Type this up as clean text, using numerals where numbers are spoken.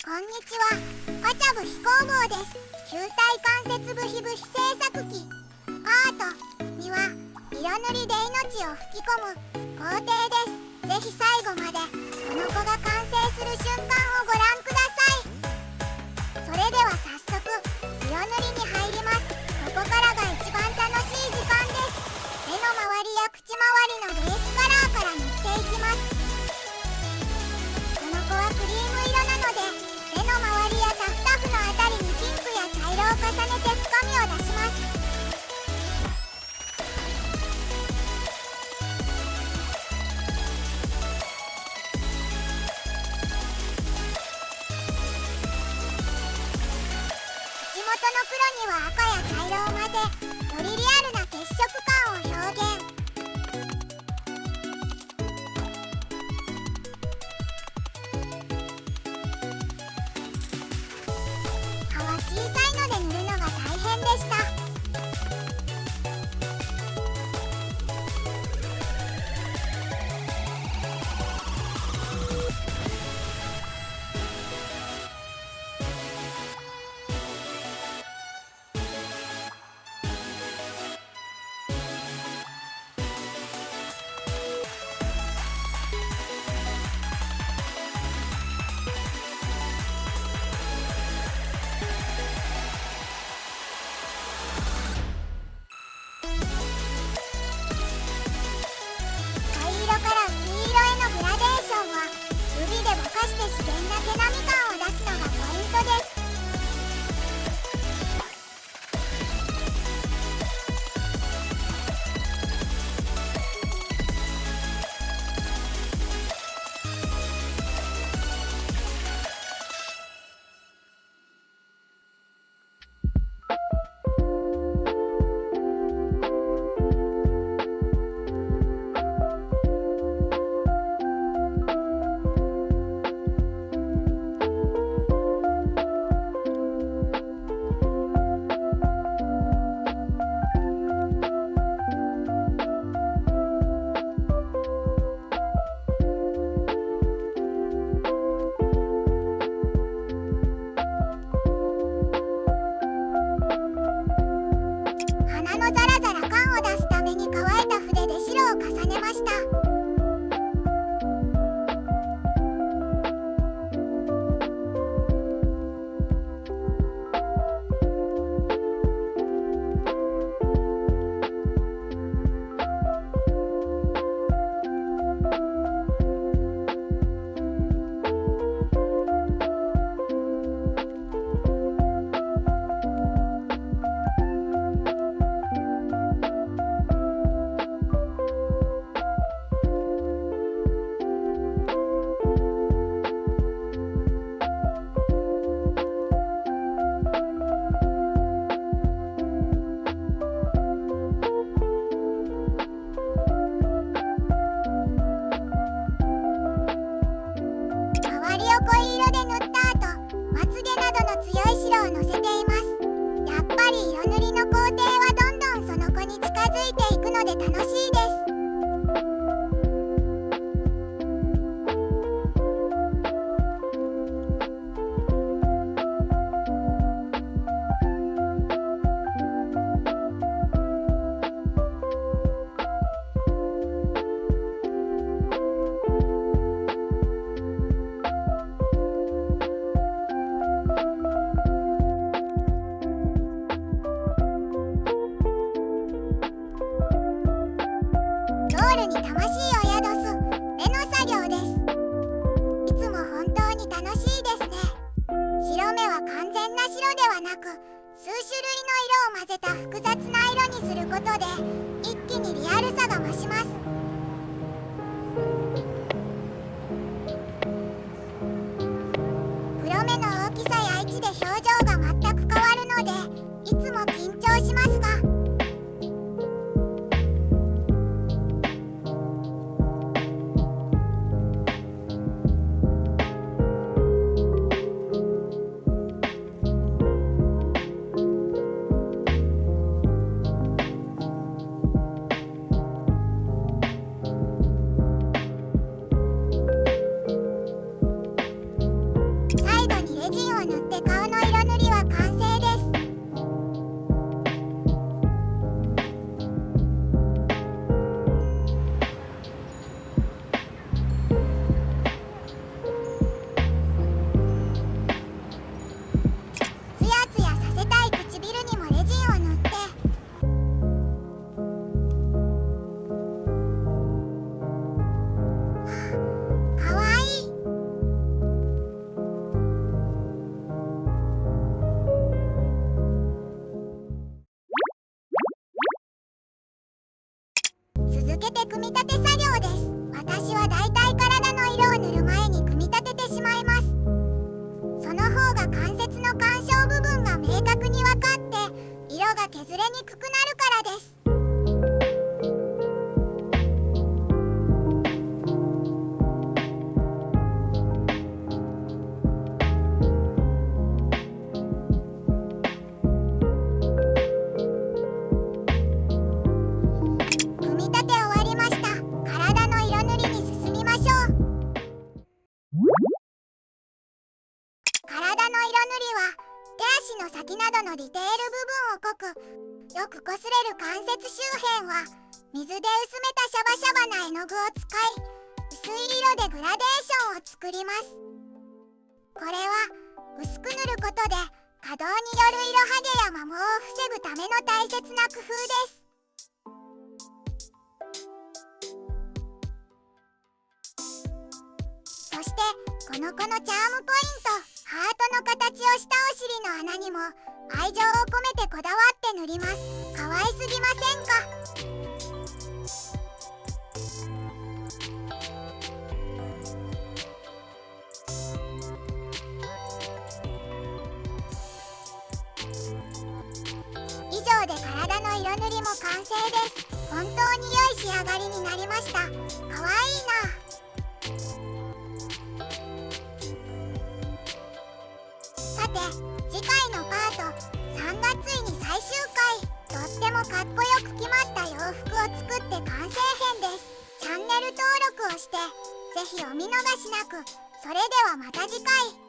こんにちは。パチャブ飛行帽です。球体関節部皮部非製作機アートには色塗りで命を吹き込む工程です。ぜひ最後までこの子が完成する瞬間をご覧ください。それでは早速色塗りに入ります。ここからが一番楽しい時間です。目の周りや口周りのベースカラーから塗っていきます。この子はクリーム色なので目の周りやタフタフのあたりにピンクや茶色を重ねて深みを出します。口元の黒には赤や茶色を混ぜ、よりリアルな血色感を表現。葉は小さいので塗るのが大変でした。から水色へのグラデーションは指でぼかして自然な毛並み感を出すのがポイントです。鼻のザラザラ感を出すために乾いた筆で白を重ねました。濃い色で塗った後、まつげなどの強い白をのせています。やっぱり色塗りの工程はどんどんその子に近づいていくので楽しいです。ゴールに魂を宿す目の作業です。いつも本当に楽しいですね。白目は完全な白ではなく、数種類の色を混ぜた複雑な色にすることで一気にリアルさが増します。黒目の大きさや位置で表情が全く変わるのでいつも緊張しますが、干渉部分が明確に分かって色が削れにくくなるからです。組み立て終わりました。体の色塗りに進みましょう。体の色塗りは手足の先などのディテール部分を濃くよく擦れる関節周辺は水で薄めたシャバシャバな絵の具を使い薄い色でグラデーションを作ります。これは薄く塗ることで過動による色はげや摩耗を防ぐための大切な工夫です。そしてこの子のチャームポイント、ハートの形をしたお尻の穴にも愛情を込めてこだわって塗ります。可愛すぎませんか？以上で体の色塗りも完成です。本当に良い仕上がりになりました。可愛いな。さて、次回のパート3がついに最終回。とってもかっこよく決まった洋服を作って完成編です。チャンネル登録をしてぜひお見逃しなく。それではまた次回。